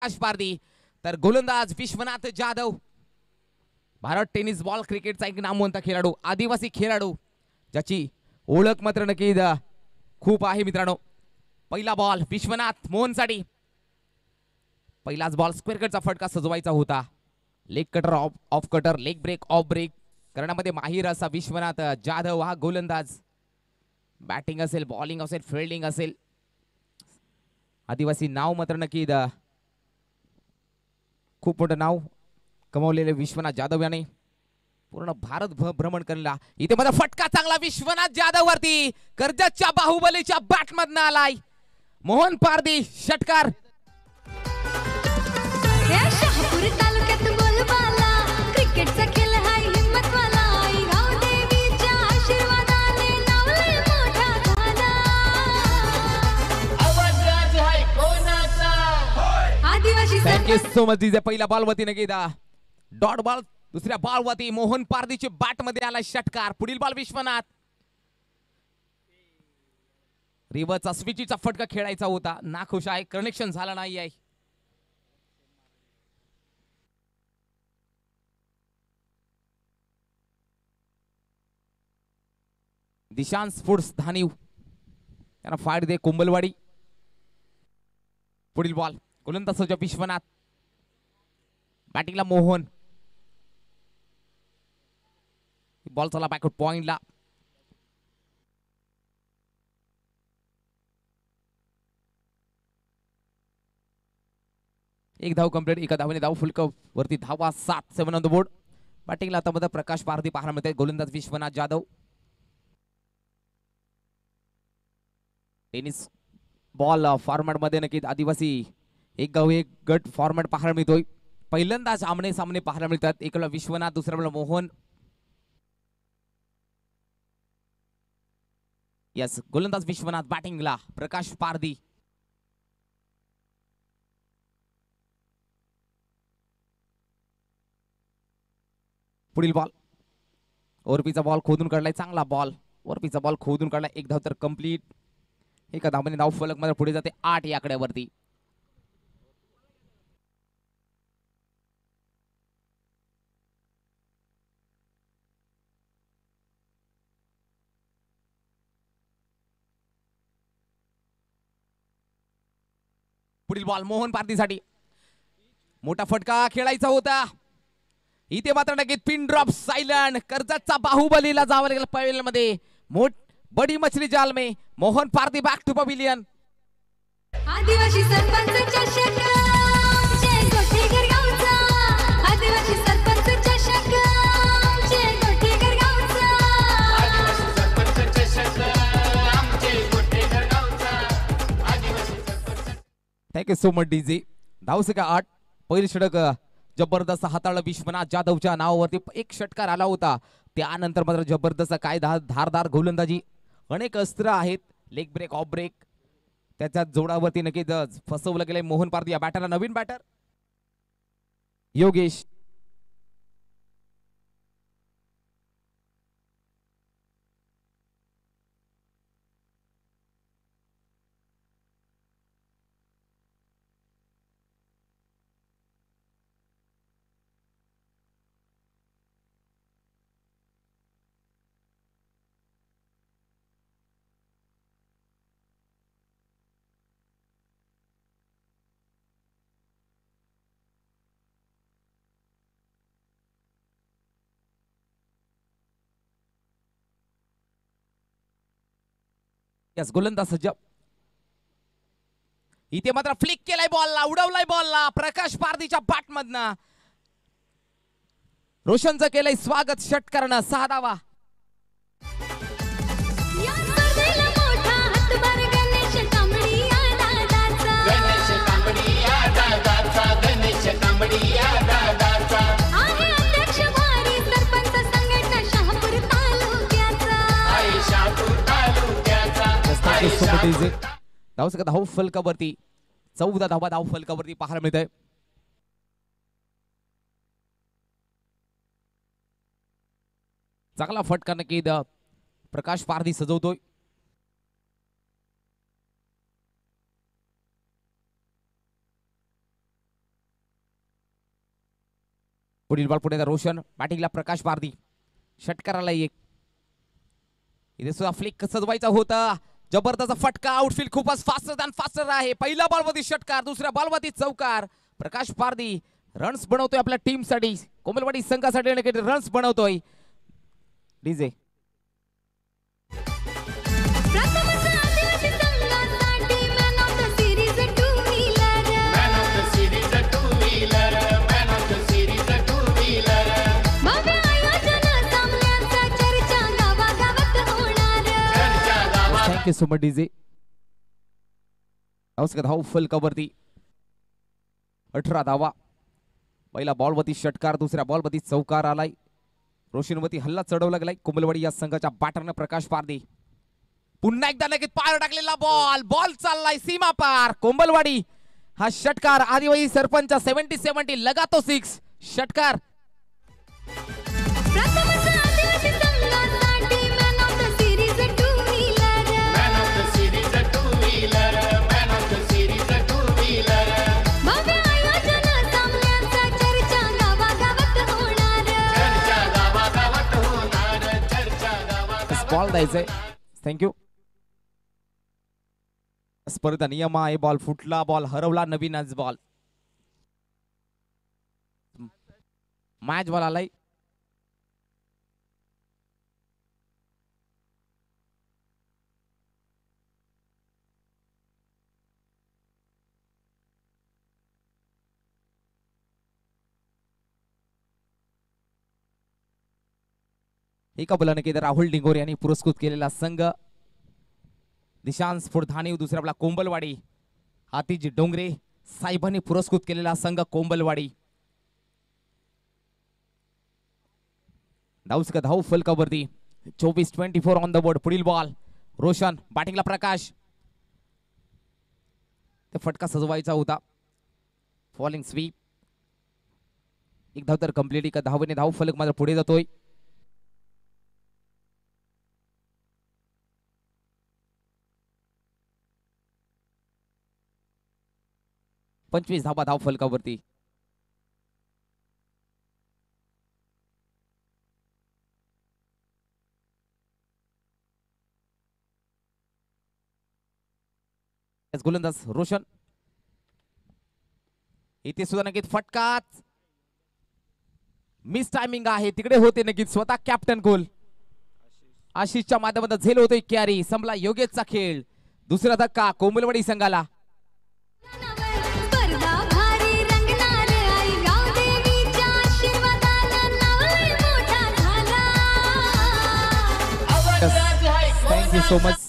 प्रकाश पारधी तर गोलंदाज Vishwanath Jadhav. Bharat tennis ball क्रिकेटचा एक नामवंत खेळाडू, आदिवासी खेळाडू ज्याची ओळख मात्र नक्की खूप आहे मित्रांनो। पहिला बॉल विश्वनाथ मोहनसाठी, पहिलाच बॉल स्क्वेअर कटचा फटका सजवायचा होता। Leg cutter off cutter, leg break off break करण्यामध्ये माहीर असा विश्वनाथ जाधव हा गोलंदाज। बॅटिंग असेल, बॉलिंग असेल, फिल्डिंग असेल, आदिवासी नाव मात्र नक्की खूप मोठं नाव कमावलेले विश्वनाथ जाधव याने पूर्ण भारत भ्रमण केला। इथे मध्ये फटका चांगला विश्वनाथ जाधव वरती, कर्जतच्या बाहुबलीच्या बॅट मधनं आलाय मोहन पारधी षटकार। क्रिकेटचा खेळ हाय हिम्मतवाला, गाव देवीच्या आशीर्वादाने नावलय मोठा झाला। आवाज राज हाय कोणाचा? आदिवासी थँक्यू सो मच दिजे। पहिल्या बॉल वरती नक्की डॉट बॉल, दुसऱ्या बॉल वरती मोहन पारधीची बॅट मध्ये आला षटकार। पुढील बॉल विश्वनाथ, रिव्हर्सचा स्विचीचा फटका खेळायचा होता, नाखुश आहे, कनेक्शन झाला नाही आहे। दिशांत स्पोर्ट्स धानीव त्यांना फाईट दे कुंभलवाडी। पुढील बॉल गोलंदाज विश्वनाथ, बॅटिंगला मोहन, बॉल चला बॅकवर्ड पॉइंटला। एक धाव कंप्लीट, एका धावेने धाव फुलक वरती धावा 7 ऑन द बोर्ड। बॅटिंगला आता मध्ये प्रकाश पारधी पाहायला मिळते, गोलंदाज Vishwanath Jadhav. Tennis ball format मध्ये नक्की आदिवासी एक गाव एक गट फॉर्मॅट पाहायला मिळतोय। पहिल्यांदाच आमने सामने पाहायला मिळतात, एकाला विश्वनाथ, दुसऱ्याला मोहन। यस, गोलंदाज विश्वनाथ, बॅटिंगला प्रकाश पारधी। पुढील बॉल ओरपीचा बॉल खोदून काढलाय, चांगला बॉल ओरपीचा बॉल खोदून काढलाय, एक धाव तर कंप्लीट, एका धावाने धाव फलक मध्ये पुढे जाते 8 या आकड्यावरती। पुढील बॉल मोहन पारधीसाठी, मोठा फटका खेळायचा होता, इथे मात्र नक्की पिन ड्रॉप सायलेंट। कर्जतचा बाहुबलीला जावं लागेल पहिल्यामध्ये, मोठ बडी मछली जाल में मोहन पारधी बॅक टू पवेलियन। आदिवासी सरपंच चषक जय गोठेकर गावचा, आदिवासी सरपंच चषक जय गोठेकर गावचा, आदिवासी सरपंच चषक आमचे गोठेकर गावचा, Adivasi sarpanch. Thank you so much DJ. धावसंख्या 8, पहिलं षटक जबरदस्त हाताळलं विश्वनाथ जाधवच्या नावावरती, एक षटकार आला होता, त्यानंतर मात्र जबरदस्त काय धारदार गोलंदाजी, अनेक अस्त्र आहेत, लेग ब्रेक ऑफ ब्रेक त्याच्या जोडावरती नक्कीच फसवलं गेलंय मोहन पारधी। या बॅटरला नवीन बॅटर योगेश। यस, गोलंदाज सज्ज, इथे मात्र फ्लिक केलाय बॉलला, उडवलाय बॉलला प्रकाश पारधीच्या बॅट मधनं। रोशनचं केलंय स्वागत षटकारानं, 6 धावा। या स्पर्धेला मोठा हातभार गणेश कांबळी या दादाचा, गणेश कांबडी या दादाचा, गणेश कांबडी या दादाचा, आहे अध्यक्ष भारी सरपंच संघटना शहापूर तालुक्याचा, आई शापूर तालुक्याचा, आई शापूर। धावसंख्या धाव फलकावरती 14 धावा धाव फलकावरती पाहायला मिळतंय। चांगला फटका नक्की प्रकाश पारधी सजवतोय। पुढील बॉल पुढे रोशन, बॅटिंगला प्रकाश पारधी, षटकाराला एक. इथे सुद्धा फ्लिक सजवायचा होता. जबरदस्त फटका, आउटफील्ड खूपच फास्टर आहे. पहिला बॉलवरती षटकार, दुसऱ्या बॉलवरती चौकार. प्रकाश पारधी रन्स बनवतोय आपल्या टीमसाठी, कोंबलवाडी संघासाठी रन्स बनवतोय. डीजे प्रथमच आदिवासी संघासाठी man of the series two wheeler. Man of the series a two-wheeler. Man of the series a two-wheeler. भव्य आयोजन सामन्याचा चर्चा गावागावात होणार. चर्चा गावात. Thank you so much DJ. धाव फलकावरती 18 धावा. पहिला बॉलवरती षटकार, दुसऱ्या बॉलवरती चौकार आलाय. रोशनवती हल्ला चढवला गेलाय कोंबलवाडी या संघाच्या बॅटरने प्रकाश पारधी. पुन्हा एकदा लगेच पार टाकलेला बॉल चाललाय सीमा पार. कोंबलवाडी हा षटकार, आदिवासी सरपंच 70-70 लगातो 6 षटकार. प्रथमच आदिवासी संघासाठी man of the series two wheeler. Man of the series a two-wheeler. Man of the series a two-wheeler. भव्य आयोजन सामन्याचा चर्चा गावागावात होणार. चर्चा गावागावात होणार. चर्चा गावागावात. बॉल द्यायचंय. थँक्यू. स्पर्धा नियम आहे. बॉल फुटला, बॉल हरवला, नवीनच बॉल. मॅच बॉल आलाय. एका बोलाने केदार राहुल डिंगोरे यांनी पुरस्कृत केलेला संघ निशांत स्फुरधानी, दुसऱ्या आपला कोंबलवाडी आतिज डोंगरे साहेबांनी पुरस्कृत केलेला संघ कोंबलवाडी. धाव फलकावरती 24-24 ऑन द बोर्ड. पुढील बॉल रोशन, बॅटिंगला प्रकाश. ते फटका सजवायचा होता. फॉलिंग स्वीप, एक धाव तर कंप्लीट. एका धावेने धाव फलक मात्र पुढे जातोय. 25 धावा धाव फलकावरती. गोलंदाज रोशन. इथे सुद्धा नक्कीच फटकाच मिस टायमिंग आहे. तिकडे होते नक्कीच स्वतः कॅप्टन गोल. आशिषच्या माध्यमातून झेल होतोय कॅरी. संपला योगेशचा खेळ. दुसरा धक्का कोंबलवाडी संघाला. स्पर्धा भारी रंगणार. आई गावदेवीच्या आशीर्वादानं नाव लय मोठा झाला. आवाज आहे थँक्यू सो मच.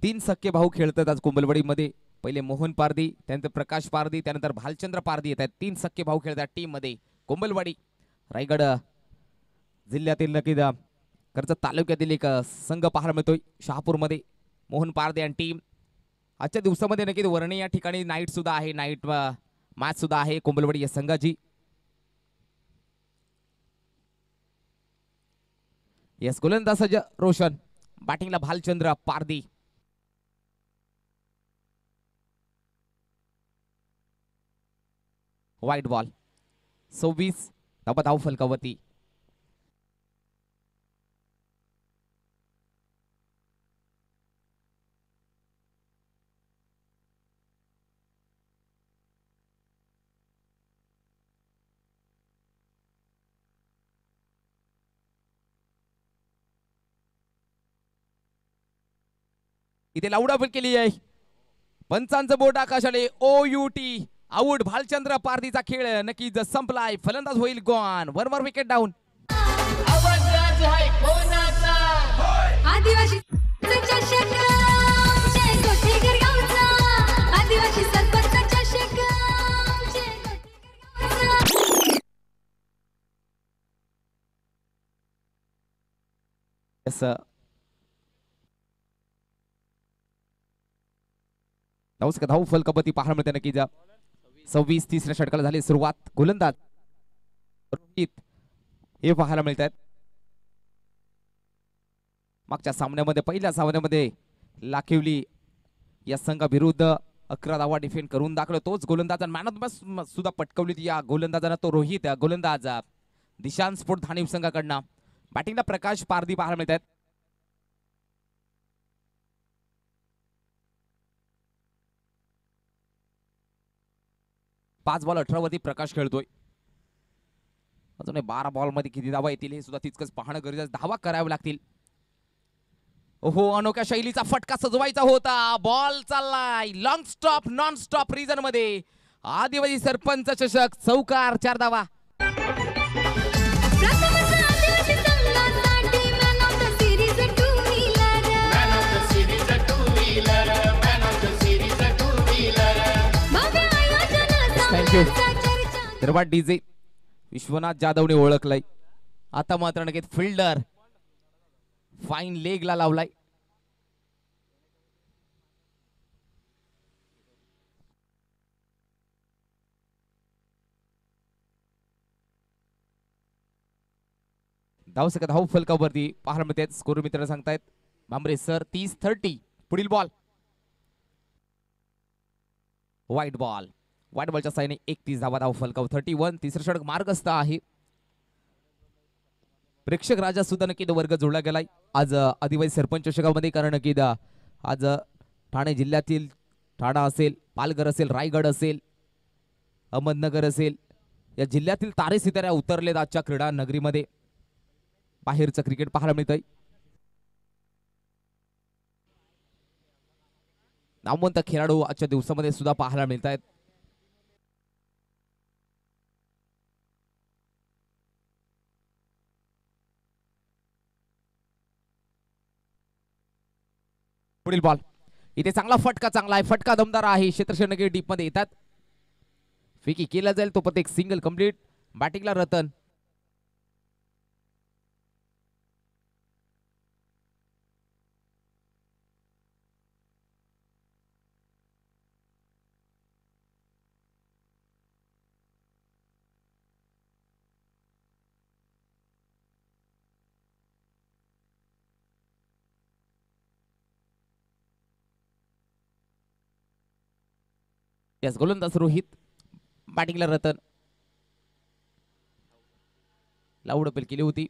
तीन सख्खे भाऊ खेळतात आज कोंबलवाडीमध्ये. पहिले मोहन पारधी, त्यानंतर प्रकाश पारधी, त्यानंतर भालचंद्र पारधी येतात. तीन सख्खे भाऊ खेळतात टीम मध्ये. कोंबलवाडी रायगड जिल्ह्यातील नक्की कर्जत तालुक्यातील एक संघ पाहायला मिळतोय शहापूरमध्ये. मोहन पारधे आणि टीम. आजच्या दिवसामध्ये नक्की वर्णी या ठिकाणी नाईट सुद्धा आहे. नाईट मॅच सुद्धा आहे कोंबलवाडी या संघाची. यस, गोलंदाज रोशन, बॅटिंगला भालचंद्र पारधी. वाईट बॉल. 26 धाव फलकावरती. इथे लाऊड केली आहे. पंचांचं बोट आकाशाले. OUT out. भालचंद्र पारधीचा खेळ नक्कीच संपलाय. फलंदाज होईल गॉन. वर विकेट डाऊन. आवाज आहे कोणाचा? आदिवासी चषक जय गोठेकर गावचा. आदिवासी सरपंच चषक जय गोठेकर गावचा. यस, धाव फलकावरती पाहायला मिळते नक्की. 26 तिसऱ्या षटकाला झाली सुरुवात. गोलंदाज रोहित हे पाहायला मिळतात. मागच्या सामन्यामध्ये, पहिल्या सामन्यामध्ये लाखिवली या संघाविरुद्ध 11 धावा डिफेंड करून दाखवलं. तोच गोलंदाज मॅन ऑफ द मॅच सुद्धा पटकवली या गोलंदाजानं. तो रोहित गोलंदाज दिशांत स्फोट धानिव संघाकडनं. बॅटिंगला प्रकाश पारधी पाहायला मिळत आहेत. पाच बॉल 18 वरती प्रकाश खेळतोय. अजून 12 बॉल मध्ये किती धावा येतील हे सुद्धा तितकंच पाहणं गरजेचं. धावा कराव्या लागतील. ओहो, अनोख्या शैलीचा फटका सजवायचा होता. बॉल चाललाय long stop non stop region मध्ये. आदिवासी सरपंच चषक चौकार 4 धावा. प्रथमच आदिवासी संघासाठी man of the series two wheeler. Man of the series two wheeler, man of the series two wheeler. भव्य आयोजन Thank you. सामन्याचा चर्चा. निर्वाट डीजे विश्वनाथ जाधवने ओळखलंय. आता मात्र नक्कीच फिल्डर फाईन लेगला लावलाय. धावसंख्या धाव फलकावरती पाहायला मिळते. स्कोर मित्र सांगतायत भांबरे सर 30-30. पुढील बॉल व्हाईट बॉल. व्हाईट बॉलच्या साईने 31 धावा धाव फलकाव 31. तिसरं षटक मार्गस्थ आहे. प्रेक्षक राजा सुद्धा नक्की वर्ग जोडला गेलाय आज आदिवासी सरपंच चषकामध्ये. कारण नक्की आज ठाणे जिल्ह्यातील ठाणा असेल, पालघर असेल, रायगड असेल, अहमदनगर असेल या जिल्ह्यातील तारे सितारे उतरलेत आजच्या क्रीडा नगरीमध्ये. बाहेरचं क्रिकेट पाहायला मिळतंय. नामवंत खेळाडू आजच्या दिवसामध्ये सुद्धा पाहायला मिळत आहेत. पुढील बॉल इथे चांगला फटका, चांगला आहे फटका, दमदार आहे. क्षेत्रक्षण डीप मध्ये येतात. फेकी केला जाईल तो पण एक सिंगल कंप्लीट. बॅटिंगला रतन. यस, गोलंदाज रोहित. बॅटिंगला रतन. लाऊड अपील केली होती.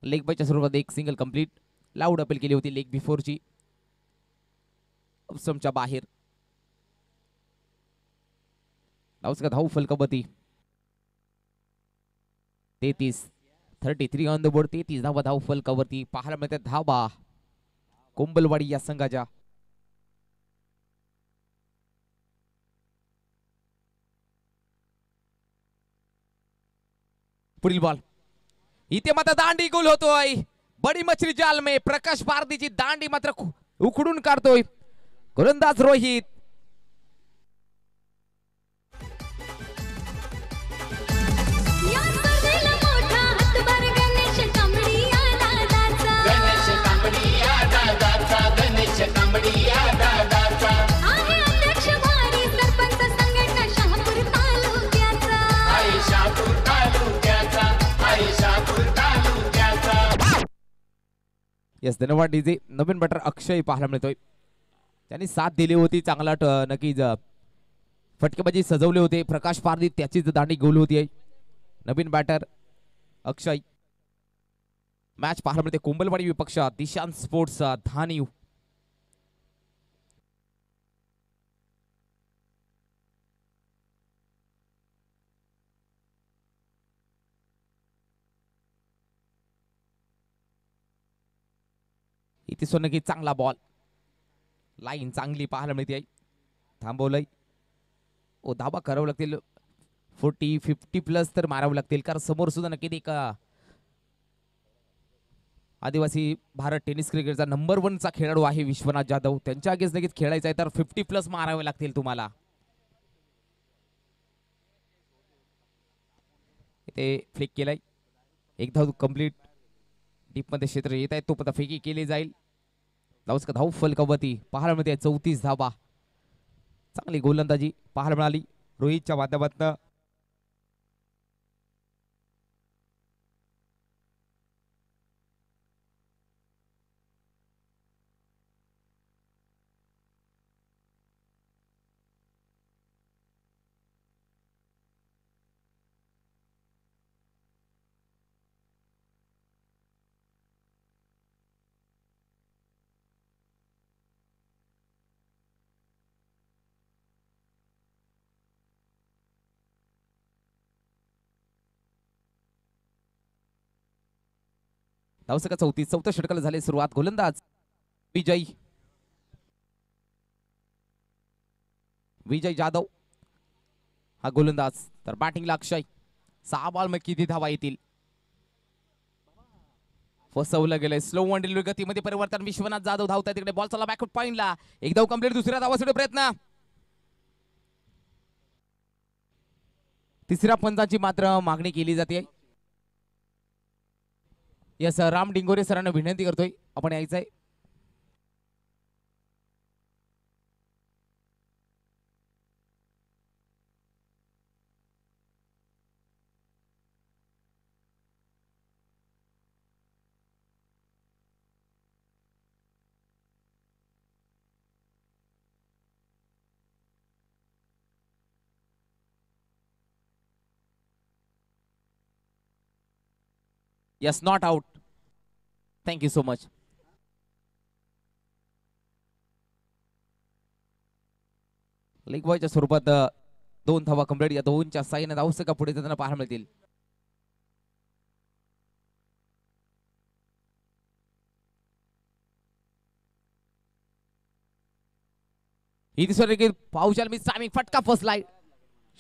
लेग बायच्या स्वरूपात एक सिंगल कंप्लीट. लाऊड अपील केली होती लेग बिफोरची. ऑफस्टंपच्या बाहेर. धावसंख्या धाव फलकावरती 33 ऑन द बोर्ड. 33 धावा धाव फलकावरती पाहायला मिळतात. धावा कोंबलवाडी या संघाच्या. पुढील बॉल इथे मात्र दांडी गोल होतोय. बडी मछली जाल में प्रकाश पारदीची दांडी मात्र उखडून काढतोय गोलंदाज रोहित. या स्पर्धेला मोठा हातभार गणेश कांबळी दादाचा. गणेश कांबळी दादाचा, गणेश कांबळी दादाचा. आहे अध्यक्ष भारी सरपंच संघटना शहापूर तालुक्याचा. आहे शहापूर तालुक्याचा, आहे शहापूर तालुक्याचा. यस, धन्यवाद डीजे. नवीन बॅटर अक्षय पाहायला मिळतोय. त्यांनी साथ दिली होती. चांगला नक्कीच फटकेबाजी सजवले होते. प्रकाश पारदी त्याचीच दांडी गोल होती. नवीन बॅटर अक्षय. मॅच पाहायला मिळते कोंबलवाडी विपक्ष दिशांत स्पोर्ट्स धानीव. इथे सोनकी चांगला बॉल. लाईन चांगली पाहायला मिळते. थांबवलंय. ओ धाबा करावं लागतील. 40-50 प्लस तर मारावं लागतील. कारण समोर सुद्धा नक्की एक आदिवासी भारत टेनिस क्रिकेटचा नंबर 1 चा खेळाडू आहे विश्वनाथ जाधव. त्यांच्या अगेन्स्ट नक्कीच खेळायचं आहे तर 50 प्लस मारावे लागतील तुम्हाला. इथे फ्लिक केलाय. एक धाव कंप्लीट. डीप मध्ये क्षेत्र येत आहे. तो पण फेकी केली जाईल. धावसंख्या धाव फलकावरती पाहायला मिळते 34 धावा. चांगली गोलंदाजी पाहायला मिळाली रोहितच्या माध्यमातून. धावसंख्या 34. चौथ्या षटकाला झाली सुरुवात. गोलंदाज विजय जाधव हा गोलंदाज. तर बॅटिंगला अक्षय. 6 बॉल मग किती धावा येतील. फसवलं गेलंय. स्लो वन डिलिव्हरी गतीमध्ये परिवर्तन. विश्वनाथ जाधव धावतात तिकडे. बॉल चला बॅकफुट पॉइंटला. एक धाव कंप्लीट. दुसऱ्या धावासाठी प्रयत्न. तिसऱ्या पंचाची मात्र मागणी केली जाते. यस राम डिंगोरे सरांना विनंती करतोय आपण यायचंय. Yes not out. Thank you so much. League बॉयच्या स्वरूपात 2 धावा कंप्लीट. या 2च्या साईने धावसंख्या पुढे जाताना पाहायला मिळतील. ही दिसत की पाऊचाल मी टायमिंग फटका फसलाय.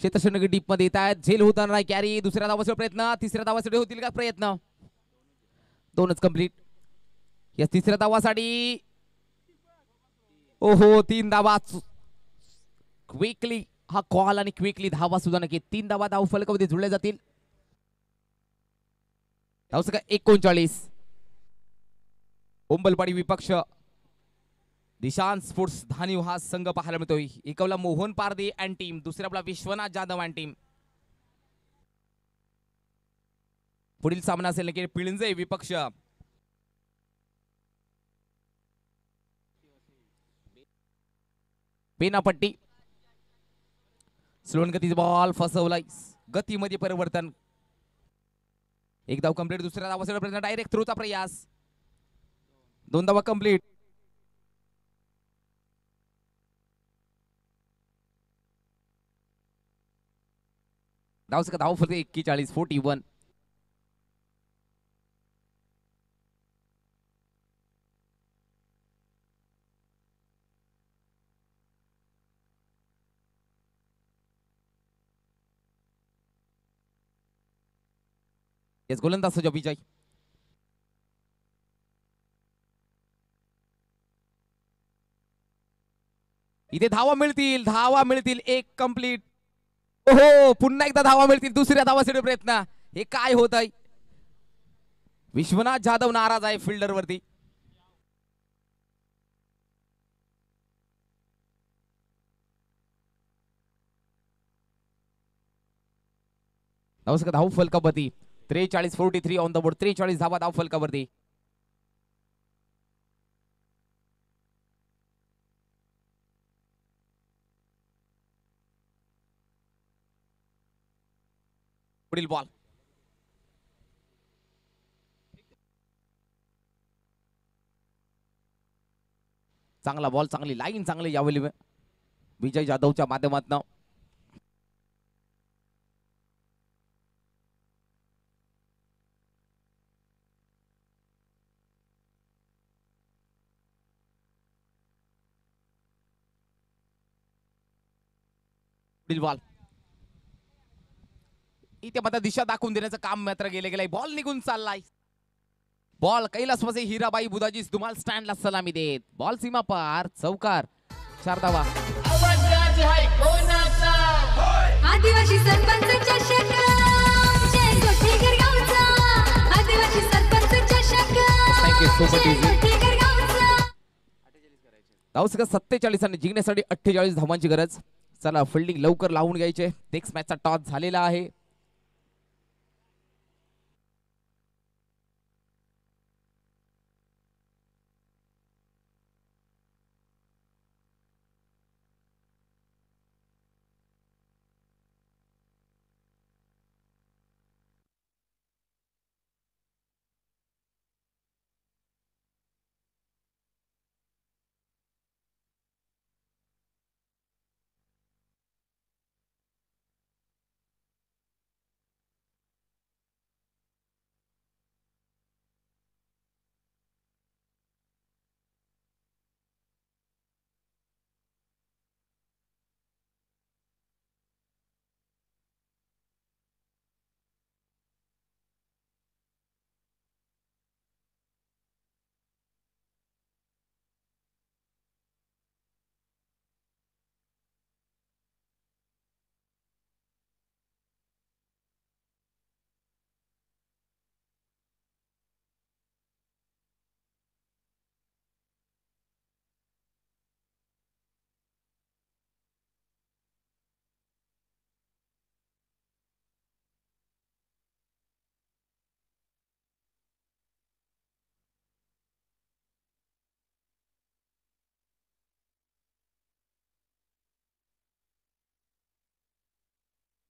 क्षेत्रक्षण डीप मध्ये येत आहेत. झेल होताना नाही कॅरी. दुसऱ्या धावासाठी प्रयत्न. तिसऱ्या धावासाठी होतील का प्रयत्न. 2च कंप्लीट. या तिसऱ्या धावासाठी ओहो 3 धावा. क्विकली हा कॉल आणि क्विकली धावा सुद्धा नक्की. 3 धावा धाव फलकामध्ये जुळल्या जातील. धावसंख्या 39. उंबलपाडी विपक्ष दिशांत स्पोर्ट्स धानीव हा संघ पाहायला मिळतोय. एकावला मोहन पारदे अँड टीम. दुसऱ्याला विश्वनाथ जाधव अँड टीम. पुढील सामना असेल की पिळंजे विपक्ष पेनापट्टी. स्लोन गतीचा बॉल फसवलाय. गतीमध्ये परिवर्तन. एक धाव कंप्लीट. दुसऱ्या धावासाठी प्रयत्न. डायरेक्ट थ्रोचा प्रयास. 2 धावा कंप्लीट. धाव फलक 41. 41. गोलंदाज सजा विजय. इथे धावा मिळतील. एक कंप्लीट. ओहो पुन्हा एकदा धावा मिळतील. दुसऱ्या धावासाठी प्रयत्न. हे काय होत आहे. विश्वनाथ जाधव नाराज आहे फिल्डर वरती. धाव फलकावरती 43-43 ऑन द बोर्ड. 43 धावा धाव फलकावरती. पुढील बॉल. चांगला बॉल. चांगली लाईन. चांगली यावेळी विजय जाधवच्या माध्यमातून. पुढील बॉल. इथे मात्र दिशा दाखवून देण्याचं काम मात्र गेलंय. बॉल निघून चाललाय. बॉल कैलासवासी हिराबाई बुधाजी तुम्हाला स्टँडला सलामी देत. बॉल सीमा पार. चौकार. 4 धावा. आवाज आहे कोणाचा. आदिवासी सरपंच चषक जय गोठेकर गावचा. आदिवासी सरपंच चषक थँक्यू सो मच. जय गोठेकर गावचा. धावसंख्या 47 आणि जिंकण्यासाठी 48 धावांची गरज. चला फिल्डिंग लवकर लावून घ्यायचे. नेक्स्ट मॅचचा टॉस झालेला आहे.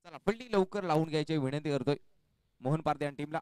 चला फिल्डिंग लवकर लावून घ्यायची विनंती करतोय मोहन पारदे आणि टीमला.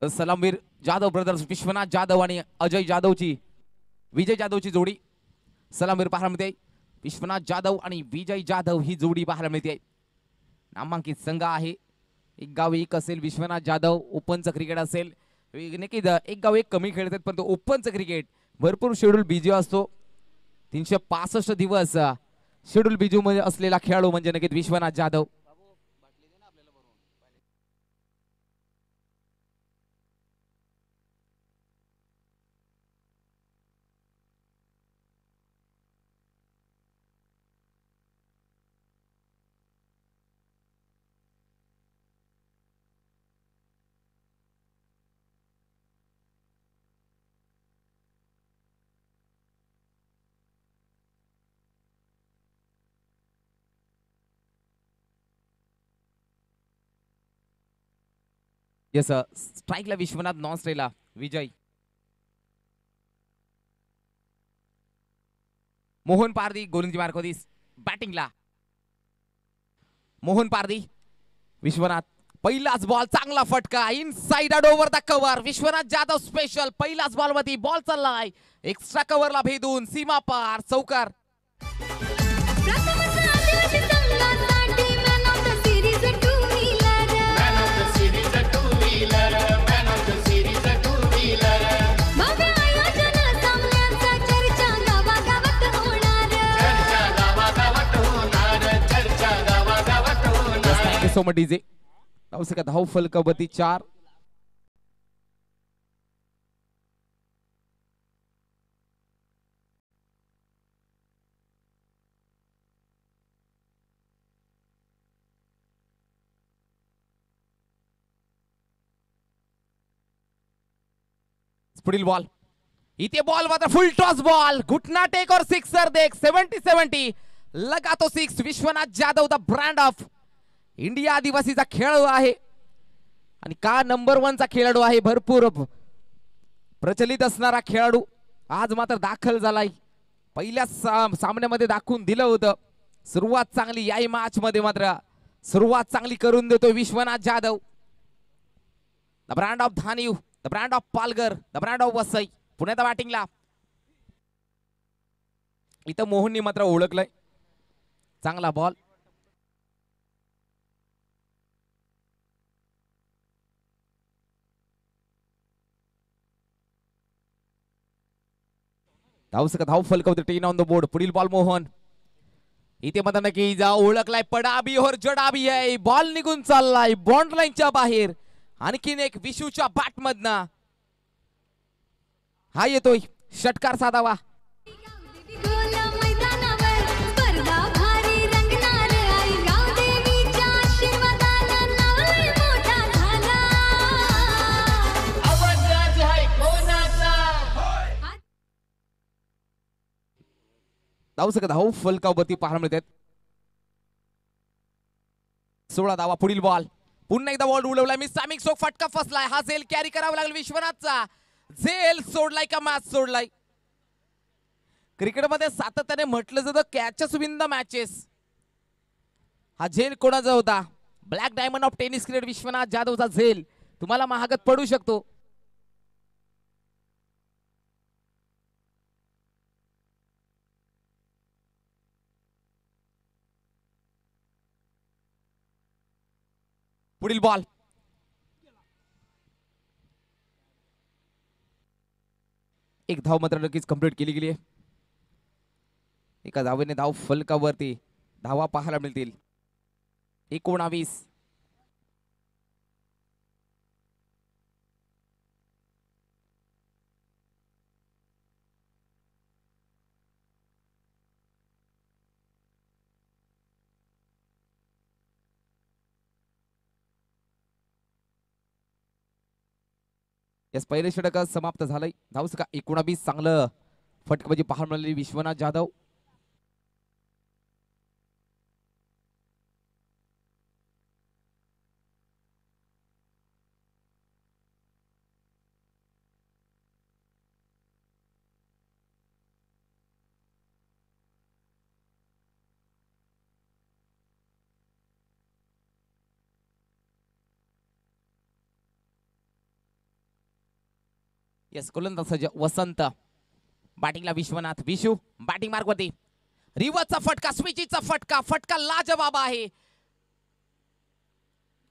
सलामवीर जाधव ब्रदर्स विश्वनाथ जाधव आणि अजय जाधवची विजय जाधवची जोडी सलामवीर पाहायला मिळते. विश्वनाथ जाधव आणि विजय जाधव ही जोडी पाहायला मिळते. नामांकित संघ आहे. एक गाव एक असेल विश्वनाथ जाधव. ओपनचं क्रिकेट असेल नक्कीच एक गाव एक कमी खेळतात पण ओपनचं क्रिकेट भरपूर शेड्यूल बिझी असतो. 365 दिवस शेड्यूल बिझी मध्ये असलेला खेळाडू म्हणजे नक्कीच विश्वनाथ जाधव. येस स्ट्राईकला विश्वनाथ नॉन स्ट्राईकला विजय. मोहन पारदी गोलंदाजी मार्क होती बॅटिंगला. मोहन पारदी विश्वनाथ पहिलाच बॉल चांगला फटका inside out over the cover. Vishwanath Jadhav special पहिलाच बॉल मध्ये बॉल चाललाय एक्स्ट्रा कव्हरला भेदून सीमा पार चौकार. प्रथमच आदिवासी संघासाठी man of the series two wheeler. Man of the series two wheeler. Man of the series two wheeler. भव्य आयोजन सामन्यांचा चर्चा गावागावात होणार. चर्चा गावागावात होणार. चर्चा गावागावात होणार. Thank you so much DJ. धाव धाव फलकावरती 4. पुढील बॉल इथे बॉल मात्र फुल टॉस बॉल घुटना टेक और सिक्सर देख 70-70 लगा तो 6. Vishwanath Jadhav the brand of India आदिवासीचा खेळाडू आहे आणि का नंबर 1 चा खेळाडू आहे. भरपूर प्रचलित असणारा खेळाडू आज मात्र दाखल झालाय. पहिल्या सामन्यामध्ये दाखवून दिलं होतं. सुरुवात चांगली या मॅच मध्ये मात्र सुरुवात चांगली करून देतोय Vishwanath Jadhav. The brand of Dhaniv the brand of Palghar the brand of Vasai पुण्यात बॅटिंगला. इथं मोहननी मात्र ओळखलंय. चांगला बॉल धाव फलकवते 10 ऑन द बोर्ड. पुढील बॉल मोहन इथे मात्र नक्की जा ओळखलाय पडा भी और जडा भी आहे. बॉल निघून चाललाय बॉन्ड लाईनच्या बाहेर. आणखीन एक विशूच्या बॅट मधना हा येतोय षटकार साधावा. गोल मैदानावर स्पर्धा भारी रंगणार. आई गावदेवीच्या आशीर्वादानं नाव लय मोठा झाला. आवाज आज आहे कोणाचा. धाव फलकावरती पाहायला मिळतात. 16 धावा. पुढील बॉल पुन्हा एकदा बॉल उडवलाय मी सॅमिंग सोक फटका फसलाय. हा झेल कॅरी करावा लागला विश्वनाथचा. झेल सोडलाय का मॅच सोडलाय. क्रिकेटमध्ये सातत्याने म्हटलं जातं कॅचेस विन द मॅचेस. हा झेल कोणाचा होता. Black diamond of tennis cricket Vishwanath जाधवचा झेल तुम्हाला महागात पडू शकतो. पुढील बॉल एक धाव मात्र नक्कीच कंप्लीट केली गेली आहे. एका धावेने धाव फलकावरती धावा पाहायला मिळतील. 19. यास पहिले षटक समाप्त झालंय. धावसंख्या 19. चांगलं फटकाबाजी पाहायला मिळाली विश्वनाथ जाधव. यस गोलंदाज सज्ज वसंत. बॅटिंगला विश्वनाथ. विशू बॅटिंग मार्गवरती. रिवर्सचा फटका, स्विचिचा फटका. फटका लाजवाब आहे.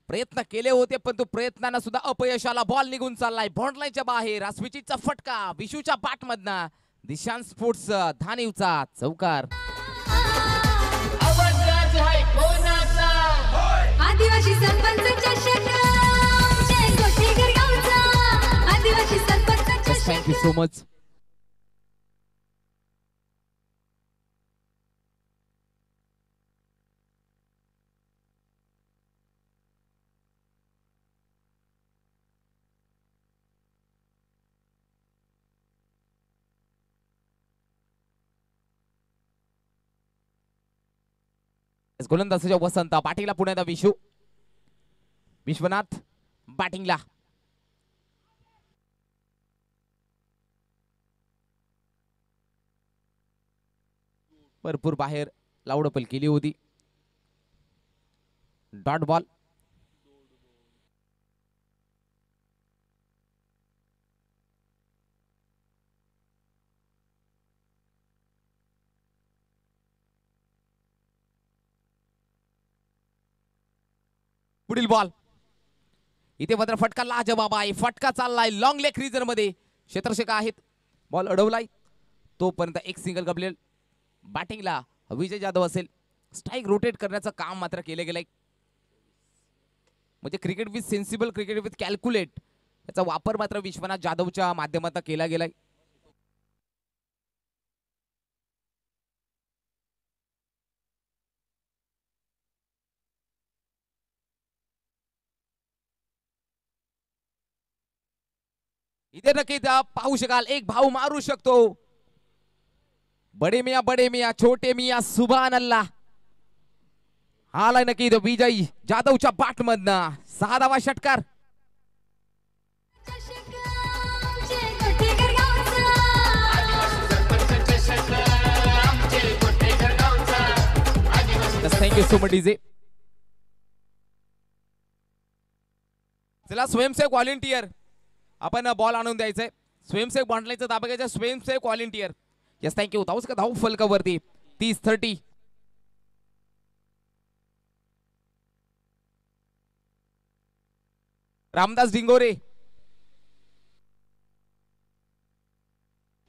प्रयत्न केले होते पण तो प्रयत्नानं सुद्धा अपयश आला. बॉल निघून चाललाय बॉन्ड लाईनच्या बाहेर. स्विचिचा फटका विशूच्या बॅट मधनं. दिशांत स्पोर्ट्स धानिवचा चौकार. आवाज राज आहे कोणाचा? आदिवासी सरपंच चषक जय कोठेकर गावचा. आदिवासी सरपंच चषक. Thank you so much. गोलंदाजाच्या वसंत. बॅटिंगला पुण्याचा विशू. विश्वनाथ बॅटिंगला. भरपूर बाहेर लावडपल केली होती. Dot ball. पुढील बॉल. इथे मात्र फटका लाजवाब आहे. फटका चाललाय लॉंग लेग रिजन मध्ये. क्षेत्ररक्षक आहेत. बॉल अडवलाय तोपर्यंत एक सिंगल कंप्लीट. बॅटिंगला विजय जाधव असेल. स्ट्राईक रोटेट करण्याचं काम मात्र केलं गेलंय. म्हणजे cricket with sensible, cricket with calculate याचा वापर मात्र विश्वनाथ जाधवच्या माध्यमातून केला गेलाय. इथे नक्कीच पाहू शकाल एक भाव मारू शकतो. बडे मिया छोटे मिया सुभान अल्लाह. आलाय नक्की विजय जाधवच्या बॅट मधनं. 6 धावा षटकार. चषक जय कोठेकर गावचा. सरपंच चषक आमचे कोठेकर गावचा. आदिवासी थँक्यू सो मच डीजे. चला स्वयंसेवक व्हॉलेंटियर आपण बॉल आणून द्यायचंय. स्वयंसेवक बॉन्डलाईनचा दाबा घ्यायचा. स्वयंसेवक व्हॉलेंटियर. Yes thank you. धावस का धाव फलकावरती 30-30. रामदास डिंगोरे.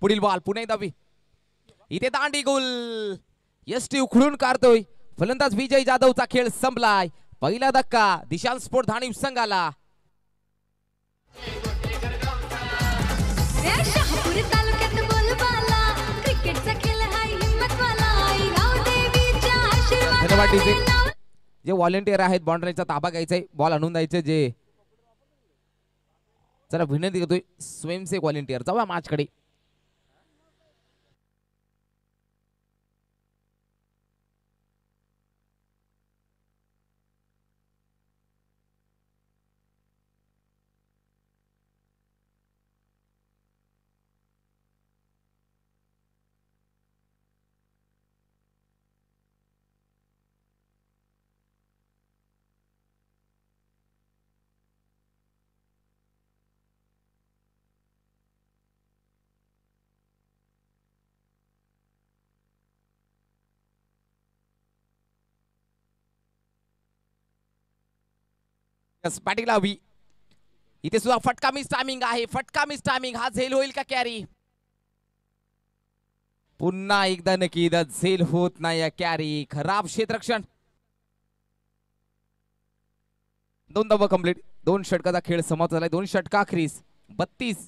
पुढील बॉल पुन्हा दाबी. इथे दांडी गोल. यष्टी उखळून काढतोय. फलंदाज विजय जाधवचा खेळ संपलाय. पहिला धक्का दिशांत स्पोर्ट धानिव संघाला. शहापूर तालुक्यात बोलबाला. क्रिकेटचा खेळ हाय हिम्मतवाला. राव देवीच्या धन्यवाद डीजे. आशीर्वादाने जे व्हॉलेंटियर आहेत बॉन्डरीचा ताबा घ्यायचाय. बॉल आणून द्यायचे जे. चला विनंती करतोय स्वयंसेवक व्हॉलेंटियर जाऊया मॅच कडे. बॅटिंगला हवी. इथे सुद्धा फटका मिस टायमिंग आहे. फटका मिस टायमिंग. हा झेल होईल का कॅरी? पुन्हा एकदा नक्की झेल होत नाही या कॅरी. खराब क्षेत्ररक्षण. 2 धावा कंप्लीट. 2 षटकाचा खेळ समाप्त झालाय. 2 षटका अखेरीस 32.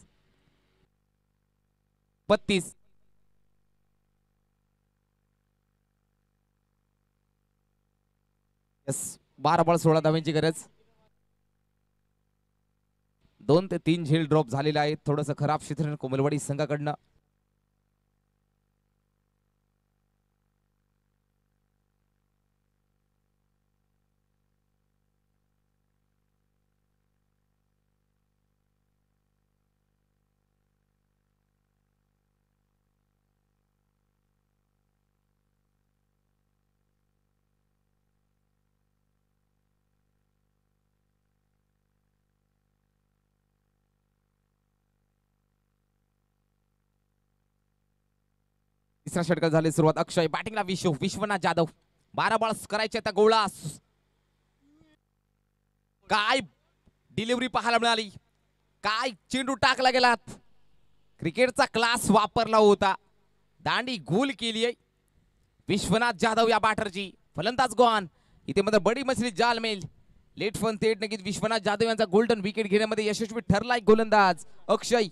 यस 12 बॉल 16 धावांची गरज. 2 ते 3 झेल ड्रॉप झालेला आहे. थोडंसं खराब क्षेत्ररक्षण कोमलवाडी संघाकडनं. तिसऱ्या षटकात झाली सुरुवात. अक्षय बॅटिंगला विश्वनाथ जाधव. 12 बॉल्स करायचे आता गोळा. काय डिलिव्हरी पाहायला मिळाली. काय चेंडू टाकला गेला. क्रिकेटचा क्लास वापरला होता. दांडी गोल केली आहे विश्वनाथ जाधव या बॅटरची. फलंदाज गॉन. इथे मात्र बडी मछली जाल मेल. लेट फन थेट नक्कीच विश्वनाथ जाधव यांचा गोल्डन विकेट घेण्यामध्ये यशस्वी ठरलाय गोलंदाज अक्षय.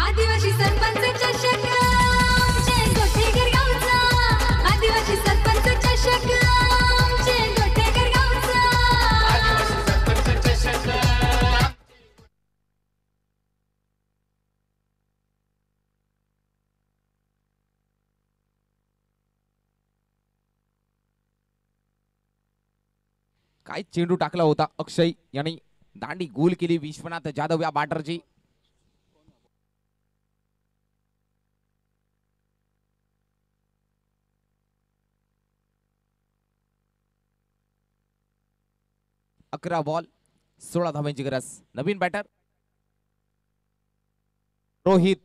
आदिवासी सरपंच चषक आमचे गोठेकर गावचा. आदिवासी सरपंच चषक आमचे गोठेकर गावचा. आदिवासी सरपंच चषक. काय चेंडू टाकला होता अक्षय यांनी. दांडी गोल केली विश्वनाथ जाधव या बॅटरची. अकरा बॉल 16 धावांची गरज. नवीन बॅटर रोहित.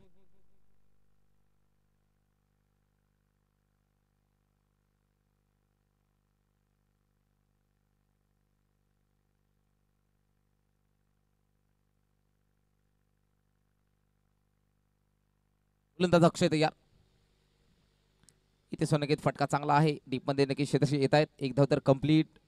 गोलंदाज अक्षय तयार. इथे सोनकेत फटका चांगला आहे. डीप मध्ये नक्की क्षेत्रशी येत आहेत. 1 धाव तर कंप्लीट.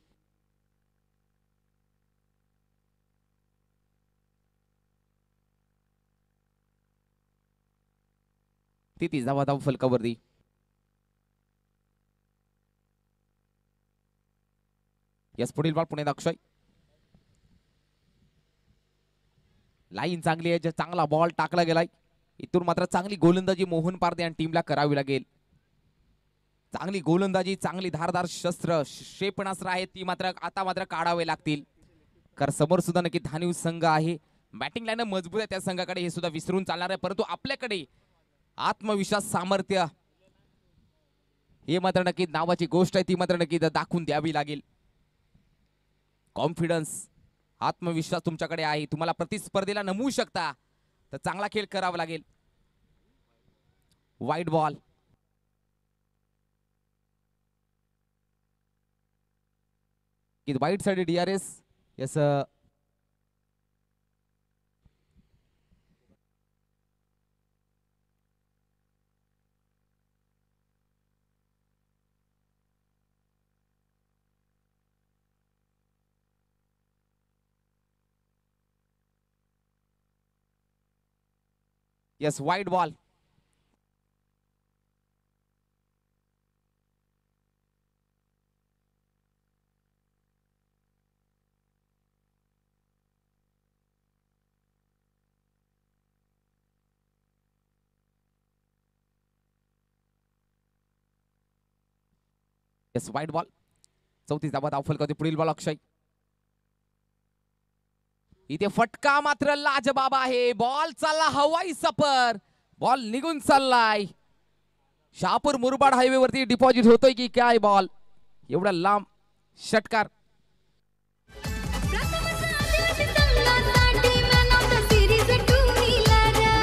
ती धावा धाव फलकावरती. यस पुढील बॉल पुणे अक्षय. लाईन चांगली आहे. चांगला बॉल टाकला गेलाय. इथून मात्र चांगली गोलंदाजी मोहन पारदे आणि टीमला करावी लागेल. चांगली गोलंदाजी, चांगली धारदार शस्त्र क्षेपणास्त्र आहेत ती मात्र आता मात्र काढावे लागतील. कारण समोर सुद्धा नक्की धानिव संघ आहे. बॅटिंग लाईन मजबूत आहे त्या संघाकडे. हे सुद्धा विसरून चालणार आहे. परंतु आपल्याकडे आत्मविश्वास, सामर्थ्य हे मात्र नक्की नावाची गोष्ट आहे. ती मात्र नक्की दाखवून द्यावी लागेल. कॉन्फिडन्स, आत्मविश्वास तुमच्याकडे आहे. तुम्हाला प्रतिस्पर्धेला नमवू शकता. तर चांगला खेळ करावा लागेल. Wide ball. वाईट साठी DRS. Yes yes wide ball. Yes wide ball. 34 धावा धाव फलकावरती. पुढील बॉल अक्षय. इथे फटका मात्र लाजबाब आहे. बॉल चालला हवाई सफर. बॉल निघून चाललाय. शहापूर मुरबाड हायवे वरती डिपॉझिट होतोय की काय बॉल. एवढा लांब षटकार.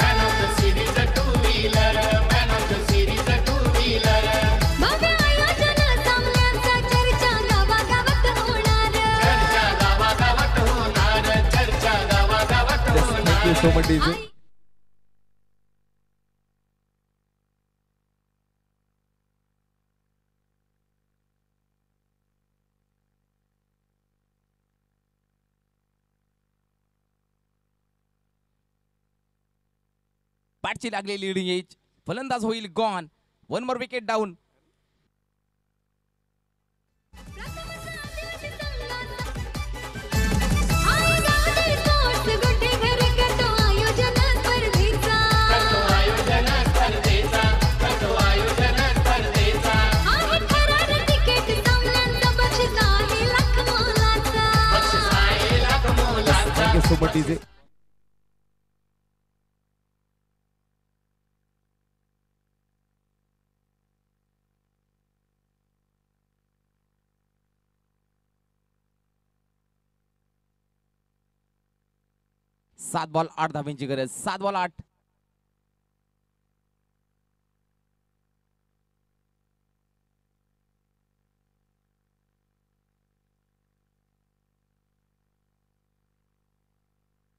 Man of the series, a two-wheeler. Man of the series, a two-wheeler. Thank you so much DJ. आई बॅटची लागलेली लिडिंग एज. फलंदाज होईल गॉन. 1 more wicket down. आई गावी स्पोर्ट्स गुड्डे घर करतो आयोजन स्पर्धेचा करतो आयोजन स्पर्धेचा करतो आयोजन स्पर्धेचा आहे ठरार तिकीट सामन्यांचा बक्षीस आहे लाख मोलाचा बक्षीस आहे लाख मोलाचा थँक्यू सो मच डीजे. सात बॉल 8 धाब्यांची गरज. 7 बॉल 8.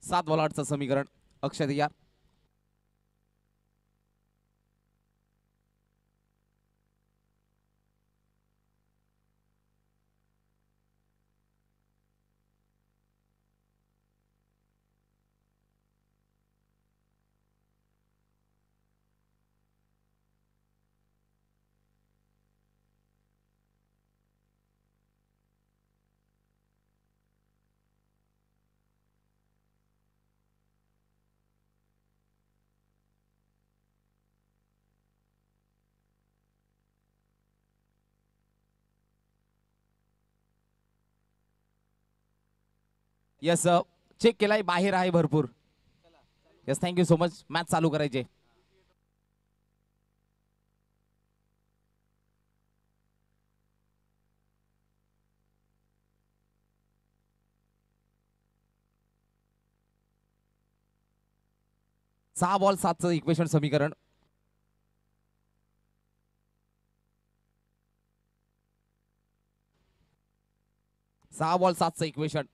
सात बॉल 8चं समीकरण. अक्षय यार. यस चेक केलाय. बाहेर आहे भरपूर. Yes thank you so much. Match चालू करायचे. सहा बॉल 7चं इक्वेशन समीकरण. सहा बॉल 7चं इक्वेशन.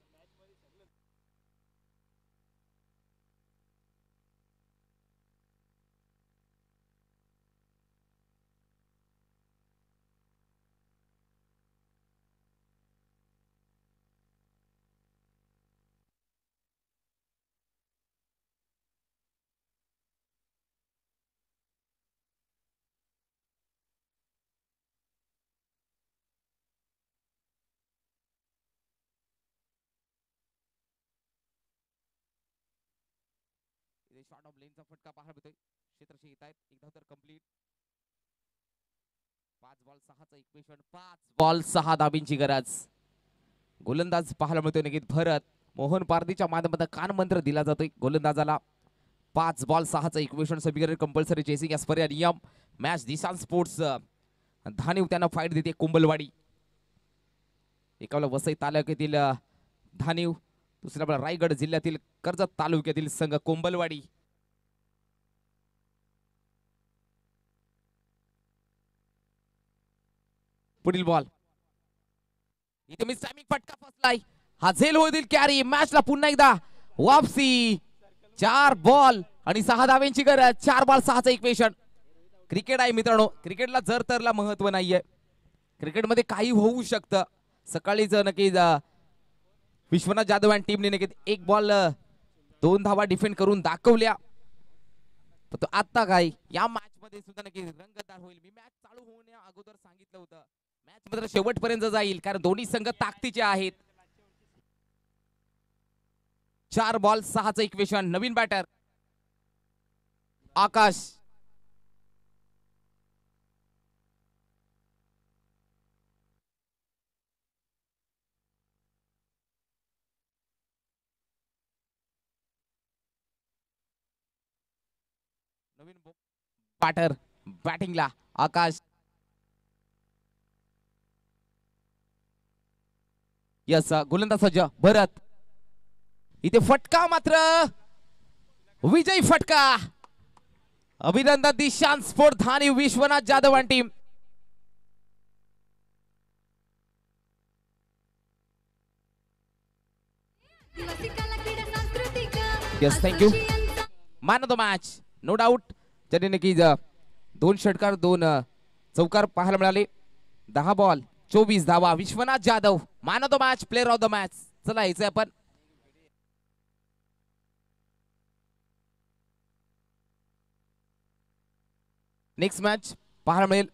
शॉर्ट ऑफ लेनचा फटका पाहायला मिळतोय. क्षेत्रशी येत आहेत. एकदा तर कंप्लीट. 5 बॉल 6चं इक्वेशन. 5 बॉल 6 धाबींची गरज. गोलंदाज पाहायला मिळतोय नक्कीच भरत. मोहन पारदीच्या माध्यमातून कान मंत्र दिला जातोय गोलंदाजाला. 5 बॉल 6चं इक्वेशन समीकरण. कंपल्सरी चेसिंग एस पर नियम. मॅच दिशान स्पोर्ट्स धानीव त्यांना फाईट देते कुंबलवाडी. एकाला वसई तालुक्यातील धानीव, दुसऱ्याला रायगड जिल्ह्यातील कर्जत तालुक्यातील संघ कोंबलवाडी. पुढील बॉल इथे मी सॅमिक फटका फसलाय. हा झेल होईल कॅरी. मॅचला पुन्हा एकदा वापसी. 4 बॉल आणि 6 धाव्यांची गरज. 4 बॉल 6चं इक्वेशन. क्रिकेट आहे मित्रांनो. क्रिकेटला जर तरला महत्व नाहीये. क्रिकेटमध्ये काही होऊ शकतं. सकाळीच नक्कीच विश्वनाथ जाधव आणि टीमने नक्कीच 1 बॉल 2 धावा डिफेंड करून दाखवल्या. पण आता काय या मॅच मध्ये सुद्धा नक्कीच रंगतदार होईल. मी मॅच चालू होण्या अगोदर सांगितलं होतं मॅच मात्र शेवटपर्यंत जाईल कारण दोन्ही संघ ताकदीचे आहेत. 4 बॉल 6चं इक्वेशन. नवीन बॅटर आकाश. नवीन बॅटर बॅटिंगला आकाश. यस गोलंदाज सज्ज भरत. इथे फटका मात्र विजयी फटका. अभिनंदन दिशान स्पोर्ट धानी विश्वनाथ जाधव आणि टीम. दिवसी कला क्रीडा सांस्कृतिक yes thank you man of the match no doubt ज्यांनी नक्कीच 2 षटकार 2 चौकार पाहायला मिळाले 10 बॉल 24 धावा Vishwanath Jadhav man of the match player of the match चला यायचंय आपण नेक्स्ट मॅच पाहायला मिळेल